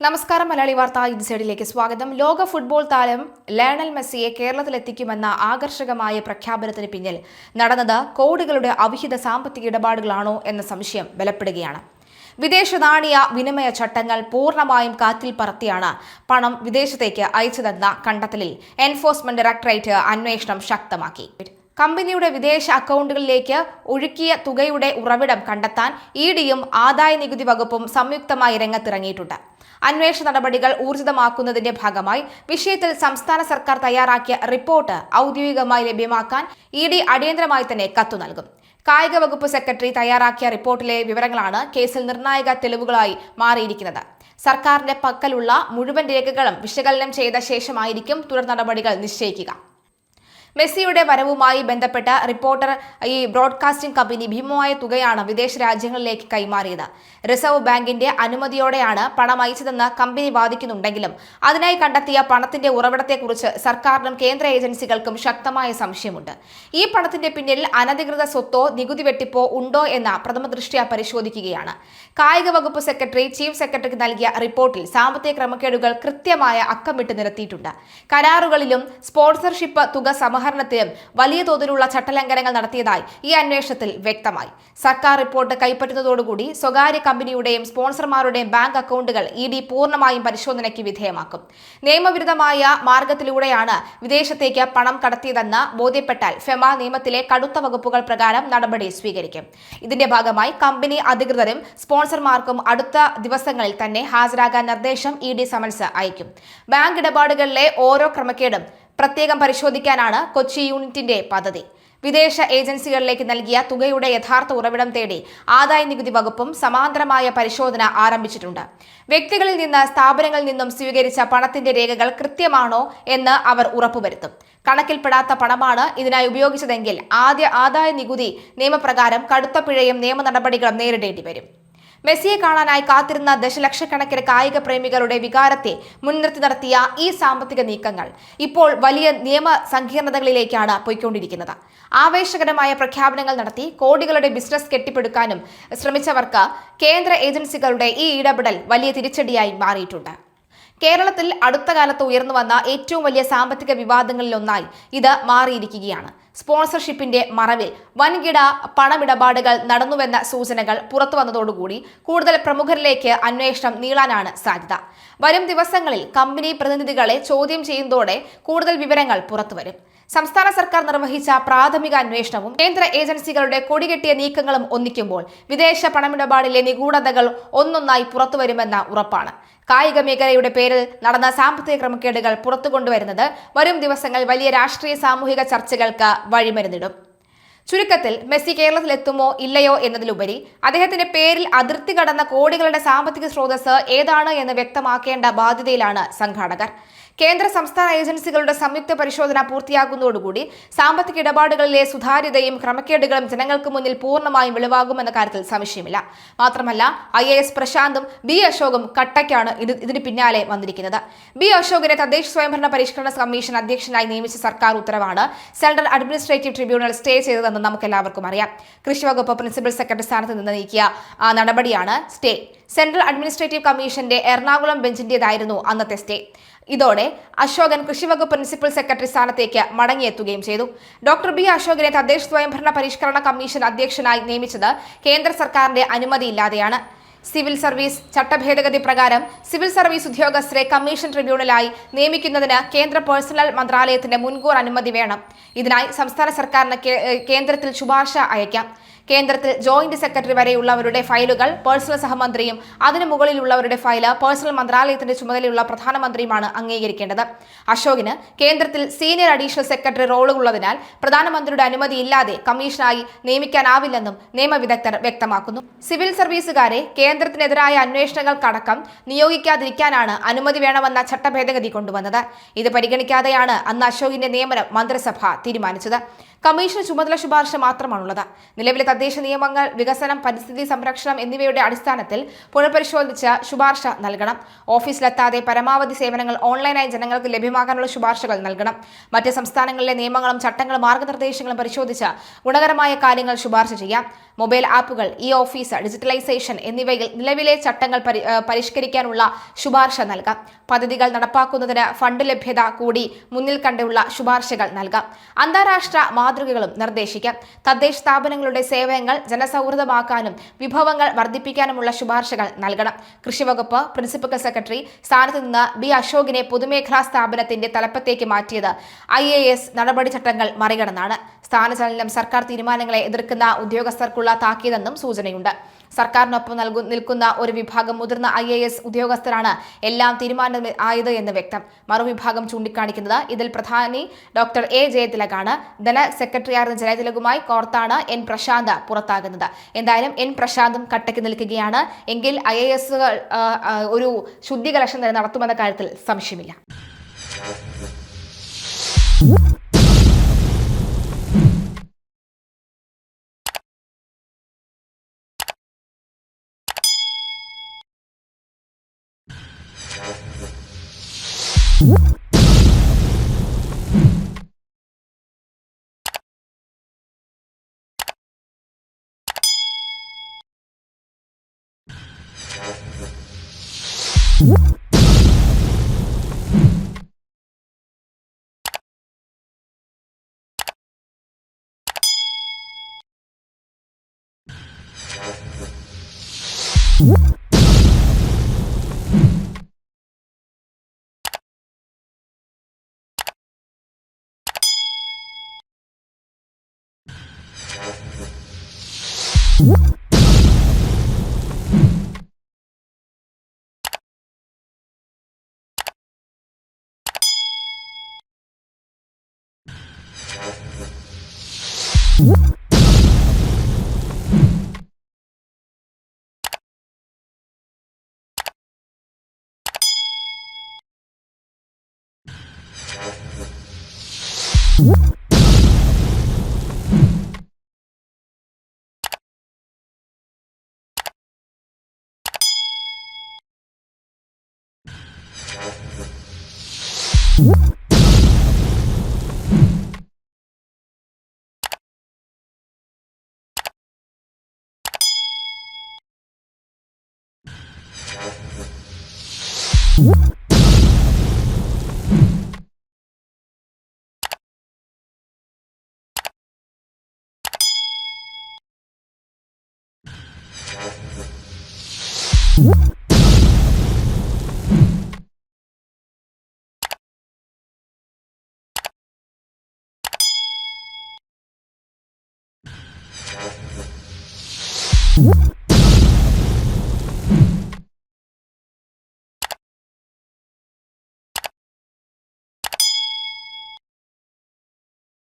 നമസ്കാരം. മലയാളി വാർത്ത ഇൻസൈഡിലേക്ക് സ്വാഗതം. ലോക ഫുട്ബോൾ താരം ലയണൽ മെസ്സിയെ കേരളത്തിലെത്തിക്കുമെന്ന ആകർഷകമായ പ്രഖ്യാപനത്തിന് പിന്നിൽ നടന്നത് കോടികളുടെ അവിഹിത സാമ്പത്തിക ഇടപാടുകളാണോ എന്ന സംശയം ബലപ്പെടുകയാണ്. വിദേശ നാണയ വിനിമയ ചട്ടങ്ങൾ പൂർണ്ണമായും കാറ്റിൽ പറത്തിയാണ് പണം വിദേശത്തേക്ക് അയച്ചതെന്ന കണ്ടെത്തലിൽ എൻഫോഴ്സ്മെന്റ് ഡയറക്ടറേറ്റ് അന്വേഷണം ശക്തമാക്കി. കമ്പനിയുടെ വിദേശ അക്കൗണ്ടുകളിലേക്ക് ഒഴുക്കിയ തുകയുടെ ഉറവിടം കണ്ടെത്താൻ ഇഡിയും ആദായ നികുതി വകുപ്പും സംയുക്തമായി രംഗത്തിറങ്ങിയിട്ടുണ്ട്. അന്വേഷണ നടപടികൾ ഊർജിതമാക്കുന്നതിന്റെ ഭാഗമായി വിഷയത്തിൽ സംസ്ഥാന സർക്കാർ തയ്യാറാക്കിയ റിപ്പോർട്ട് ഔദ്യോഗികമായി ലഭ്യമാക്കാൻ ഇഡി അടിയന്തരമായി തന്നെ കത്തു നൽകും. കായിക വകുപ്പ് സെക്രട്ടറി തയ്യാറാക്കിയ റിപ്പോർട്ടിലെ വിവരങ്ങളാണ് കേസിൽ നിർണായക തെളിവുകളായി മാറിയിരിക്കുന്നത്. സർക്കാരിന്റെ പക്കലുള്ള മുഴുവൻ രേഖകളും വിശകലനം ചെയ്ത ശേഷമായിരിക്കും തുടർ നടപടികൾ നിശ്ചയിക്കുക. മെസ്സിയുടെ വരവുമായി ബന്ധപ്പെട്ട റിപ്പോർട്ടർ ബ്രോഡ്കാസ്റ്റിംഗ് കമ്പനി ഭീമമായ തുകയാണ് വിദേശ രാജ്യങ്ങളിലേക്ക് കൈമാറിയത്. റിസർവ് ബാങ്കിന്റെ അനുമതിയോടെയാണ് പണം അയച്ചതെന്ന് കമ്പനി വാദിക്കുന്നുണ്ടെങ്കിലും അതിനായി കണ്ടെത്തിയ പണത്തിന്റെ ഉറവിടത്തെക്കുറിച്ച് സർക്കാരിനും കേന്ദ്ര ഏജൻസികൾക്കും ശക്തമായ സംശയമുണ്ട്. ഈ പണത്തിന്റെ പിന്നിൽ അനധികൃത സ്വത്തോ നികുതി വെട്ടിപ്പോ ഉണ്ടോ എന്ന പ്രഥമ ദൃഷ്ട്യാ പരിശോധിക്കുകയാണ്. കായിക വകുപ്പ് സെക്രട്ടറി ചീഫ് സെക്രട്ടറിക്ക് നൽകിയ റിപ്പോർട്ടിൽ സാമ്പത്തിക ക്രമക്കേടുകൾ കൃത്യമായ അക്കമിട്ട് നിരത്തിയിട്ടുണ്ട്. കരാറുകളിലും സ്പോൺസർഷിപ്പ് തുക സമാഹരണത്തിലും വലിയ തോതിലുള്ള ചട്ടലംഘനങ്ങൾ നടത്തിയതായി ഈ അന്വേഷണത്തിൽ വ്യക്തമായി. സർക്കാർ റിപ്പോർട്ട് കൈപ്പറ്റുന്നതോടുകൂടി സ്വകാര്യ കമ്പനിയുടെയും സ്പോൺസർമാരുടെയും ബാങ്ക് അക്കൗണ്ടുകൾ ഇഡി പൂർണ്ണമായും പരിശോധനയ്ക്ക് വിധേയമാക്കും. നിയമവിരുദ്ധമായ മാർഗത്തിലൂടെയാണ് വിദേശത്തേക്ക് പണം കടത്തിയതെന്ന് ബോധ്യപ്പെട്ടാൽ ഫെമ നിയമത്തിലെ കടുത്ത വകുപ്പുകൾ പ്രകാരം നടപടി സ്വീകരിക്കും. ഇതിന്റെ ഭാഗമായി കമ്പനി അധികൃതരും സ്പോൺസർമാർക്കും അടുത്ത ദിവസങ്ങളിൽ തന്നെ ഹാജരാകാൻ നിർദ്ദേശം ഇഡി സമൻസ് അയക്കും. ബാങ്ക് ഇടപാടുകളിലെ ഓരോ ക്രമക്കേടും പ്രത്യേകം പരിശോധിക്കാനാണ് കൊച്ചി യൂണിറ്റിന്റെ പദ്ധതി. വിദേശ ഏജൻസികളിലേക്ക് നൽകിയ തുകയുടെ യഥാർത്ഥ ഉറവിടം തേടി ആദായ നികുതി വകുപ്പും സമാന്തരമായ പരിശോധന ആരംഭിച്ചിട്ടുണ്ട്. വ്യക്തികളിൽ നിന്ന് സ്ഥാപനങ്ങളിൽ നിന്നും സ്വീകരിച്ച പണത്തിന്റെ രേഖകൾ കൃത്യമാണോ എന്ന് അവർ ഉറപ്പുവരുത്തും. കണക്കിൽപ്പെടാത്ത പണമാണ് ഇതിനായി ഉപയോഗിച്ചതെങ്കിൽ ആദായ നികുതി നിയമപ്രകാരം കടുത്ത പിഴയും നിയമ നടപടികളും നേരിടേണ്ടി വരും. മെസ്സിയെ കാണാനായി കാത്തിരുന്ന ദശലക്ഷക്കണക്കിന് കായിക പ്രേമികളുടെ വികാരത്തെ മുൻനിർത്തി നടത്തിയ ഈ സാമ്പത്തിക നീക്കങ്ങൾ ഇപ്പോൾ വലിയ നിയമ സങ്കീർണതകളിലേക്കാണ് പോയിക്കൊണ്ടിരിക്കുന്നത്. ആവേശകരമായ പ്രഖ്യാപനങ്ങൾ നടത്തി കോടികളുടെ ബിസിനസ് കെട്ടിപ്പടുക്കാനും ശ്രമിച്ചവർക്ക് കേന്ദ്ര ഏജൻസികളുടെ ഈ ഇടപെടൽ വലിയ തിരിച്ചടിയായി മാറിയിട്ടുണ്ട്. കേരളത്തിൽ അടുത്ത കാലത്ത് ഉയർന്നു വന്ന ഏറ്റവും വലിയ സാമ്പത്തിക വിവാദങ്ങളിലൊന്നായി ഇത് മാറിയിരിക്കുകയാണ്. സ്പോൺസർഷിപ്പിന്റെ മറവിൽ വൻകിട പണമിടപാടുകൾ നടന്നുവെന്ന സൂചനകൾ പുറത്തു വന്നതോടുകൂടി കൂടുതൽ പ്രമുഖരിലേക്ക് അന്വേഷണം നീളാനാണ് സാധ്യത. വരും ദിവസങ്ങളിൽ കമ്പനി പ്രതിനിധികളെ ചോദ്യം ചെയ്യുന്നതോടെ കൂടുതൽ വിവരങ്ങൾ പുറത്തുവരും. സംസ്ഥാന സർക്കാർ നിർവഹിച്ച പ്രാഥമിക അന്വേഷണവും കേന്ദ്ര ഏജൻസികളുടെ കൊടികെട്ടിയ നീക്കങ്ങളും ഒന്നിക്കുമ്പോൾ വിദേശ പണമിടപാടിലെ നിഗൂഢതകൾ ഒന്നൊന്നായി പുറത്തുവരുമെന്ന ഉറപ്പാണ്. കായിക മേഖലയുടെ പേരിൽ നടന്ന സാമ്പത്തിക ക്രമക്കേടുകൾ പുറത്തുകൊണ്ടുവരുന്നത് വരും ദിവസങ്ങൾ വലിയ രാഷ്ട്രീയ സാമൂഹിക ചർച്ചകൾക്ക് വഴിമരുന്നിടും. ചുരുക്കത്തിൽ മെസ്സി കേരളത്തിലെത്തുമോ ഇല്ലയോ എന്നതിലുപരി അദ്ദേഹത്തിന്റെ പേരിൽ അതിർത്തി കടന്ന കോടികളുടെ സാമ്പത്തിക സ്രോതസ് ഏതാണ് എന്ന് വ്യക്തമാക്കേണ്ട ബാധ്യതയിലാണ് സംഘാടകർ. കേന്ദ്ര സംസ്ഥാന ഏജൻസികളുടെ സംയുക്ത പരിശോധന പൂർത്തിയാകുന്നതോടുകൂടി സാമ്പത്തിക ഇടപാടുകളിലെ സുതാര്യതയും ക്രമക്കേടുകളും ജനങ്ങൾക്ക് മുന്നിൽ പൂർണ്ണമായും വെളിവാകുമെന്ന കാര്യത്തിൽ സംശയമില്ല. മാത്രമല്ല IAS പ്രശാന്തും B അശോകും കട്ടയ്ക്കാണ് ഇതിന് പിന്നാലെ വന്നിരിക്കുന്നത്. B അശോകിനെ തദ്ദേശ സ്വയംഭരണ പരിഷ്കരണ കമ്മീഷൻ അധ്യക്ഷനായി നിയമിച്ച സർക്കാർ ഉത്തരവാണ് സെൻട്രൽ അഡ്മിനിസ്ട്രേറ്റീവ് ട്രിബ്യൂണൽ സ്റ്റേ ചെയ്തതെന്ന് നമുക്കെല്ലാവർക്കും അറിയാം. കൃഷി വകുപ്പ് പ്രിൻസിപ്പൽ സെക്രട്ടറി സ്ഥാനത്ത് നിന്ന് നീക്കിയ നടപടിയാണ് സ്റ്റേ. സെൻട്രൽ അഡ്മിനിസ്ട്രേറ്റീവ് കമ്മീഷന്റെ എറണാകുളം ബെഞ്ചിന്റേതായിരുന്നു അന്നത്തെ സ്റ്റേ. ഇതോടെ അശോകൻ കൃഷിവകുപ്പ് പ്രിൻസിപ്പൽ സെക്രട്ടറി സ്ഥാനത്തേക്ക് മടങ്ങിയെത്തുകയും ചെയ്തു. ഡോക്ടർ B അശോകിനെ തദ്ദേശ സ്വയംഭരണ പരിഷ്കരണ കമ്മീഷൻ അധ്യക്ഷനായി നിയമിച്ചത് കേന്ദ്ര സർക്കാരിന്റെ അനുമതിയില്ലാതെയാണ്. സിവിൽ സർവീസ് ചട്ടഭേദഗതി പ്രകാരം സിവിൽ സർവീസ് ഉദ്യോഗസ്ഥരെ കമ്മീഷൻ ട്രിബ്യൂണലായി നിയമിക്കുന്നതിന് കേന്ദ്ര പേഴ്സണൽ മന്ത്രാലയത്തിന്റെ മുൻകൂർ അനുമതി വേണം. ഇതിനായി സംസ്ഥാന സർക്കാരിന് കേന്ദ്രത്തിൽ ശുപാർശ അയക്കാം. കേന്ദ്രത്തിൽ ജോയിന്റ് സെക്രട്ടറി വരെയുള്ളവരുടെ ഫയലുകൾ പേഴ്സണൽ സഹമന്ത്രിയും അതിനു മുകളിലുള്ളവരുടെ ഫയല് പേഴ്സണൽ മന്ത്രാലയത്തിന്റെ ചുമതലയുള്ള പ്രധാനമന്ത്രിയുമാണ് അംഗീകരിക്കേണ്ടത്. അശോകിന് കേന്ദ്രത്തിൽ സീനിയർ അഡീഷണൽ സെക്രട്ടറി റോളുള്ളതിനാൽ പ്രധാനമന്ത്രിയുടെ അനുമതിയില്ലാതെ കമ്മീഷനായി നിയമിക്കാനാവില്ലെന്നും നിയമവിദഗ്ധർ വ്യക്തമാക്കുന്നു. സിവിൽ സർവീസുകാരെ കേന്ദ്രത്തിനെതിരായ അന്വേഷണങ്ങൾക്കടക്കം നിയോഗിക്കാതിരിക്കാനാണ് അനുമതി വേണമെന്ന ചട്ടഭേദഗതി കൊണ്ടുവന്നത്. ഇത് പരിഗണിക്കാതെയാണ് അന്ന് അശോകിന്റെ നിയമനം മന്ത്രിസഭ തീരുമാനിച്ചത്. കമ്മീഷൻ ചുമതല ശുപാർശ മാത്രമാണുള്ളത്. നിലവിലെ തദ്ദേശ നിയമങ്ങൾ, വികസനം, പരിസ്ഥിതി സംരക്ഷണം എന്നിവയുടെ അടിസ്ഥാനത്തിൽ പുനഃപരിശോധിച്ച് ശുപാർശ നൽകണം. ഓഫീസിലെത്താതെ പരമാവധി സേവനങ്ങൾ ഓൺലൈനായി ജനങ്ങൾക്ക് ലഭ്യമാകാനുള്ള ശുപാർശകൾ നൽകണം. മറ്റ് സംസ്ഥാനങ്ങളിലെ നിയമങ്ങളും ചട്ടങ്ങളും മാർഗനിർദ്ദേശങ്ങളും പരിശോധിച്ച് ഗുണകരമായ കാര്യങ്ങൾ ശുപാർശ ചെയ്യാം. മൊബൈൽ ആപ്പുകൾ, ഇ ഓഫീസ്, ഡിജിറ്റലൈസേഷൻ എന്നിവയിൽ നിലവിലെ ചട്ടങ്ങൾ പരിഷ്കരിക്കാനുള്ള ശുപാർശ നൽകാം. പദ്ധതികൾ നടപ്പാക്കുന്നതിന് ഫണ്ട് ലഭ്യത കൂടി മുന്നിൽ കണ്ടുള്ള ശുപാർശകൾ നൽകാം. അന്താരാഷ്ട്ര മാതൃകകളും നിർദ്ദേശിക്കാം. തദ്ദേശ സ്ഥാപനങ്ങളുടെ സേവനങ്ങൾ ജനസൗഹൃദമാക്കാനും വിഭവങ്ങൾ വർദ്ധിപ്പിക്കാനുമുള്ള ശുപാർശകൾ നൽകണം. കൃഷിവകുപ്പ് പ്രിൻസിപ്പൽ സെക്രട്ടറി സ്ഥാനത്ത് നിന്ന് ബി അശോകിനെ പൊതുമേഖലാ സ്ഥാപനത്തിന്റെ തലപ്പത്തേക്ക് മാറ്റിയത് IAS നടപടിച്ചട്ടങ്ങൾ മറികടന്നാണ്. സ്ഥാനചലനം സർക്കാർ തീരുമാനങ്ങളെ എതിർക്കുന്ന ഉദ്യോഗസ്ഥർക്കുള്ള താക്കീതെന്നും സൂചനയുണ്ട്. സർക്കാരിനൊപ്പം നിൽക്കുന്ന ഒരു വിഭാഗം മുതിർന്ന IAS ഉദ്യോഗസ്ഥരാണ് എല്ലാം തീരുമാനമായത് എന്ന് വ്യക്തം. മറുവിഭാഗം ചൂണ്ടിക്കാണിക്കുന്നത് ഇതിൽ പ്രധാനി ഡോക്ടർ A ജയതിലകാണ്. ധന സെക്രട്ടറിയായിരുന്ന ജയതിലകുമായി കോർത്താണ് N പ്രശാന്ത് പുറത്താകുന്നത്. എന്തായാലും N പ്രശാന്തും കട്ടയ്ക്ക് നിൽക്കുകയാണ്. എങ്കിൽ IAS ഒരു ശുദ്ധികലക്ഷം തന്നെ നടത്തുമെന്ന കാര്യത്തിൽ സംശയമില്ല. What?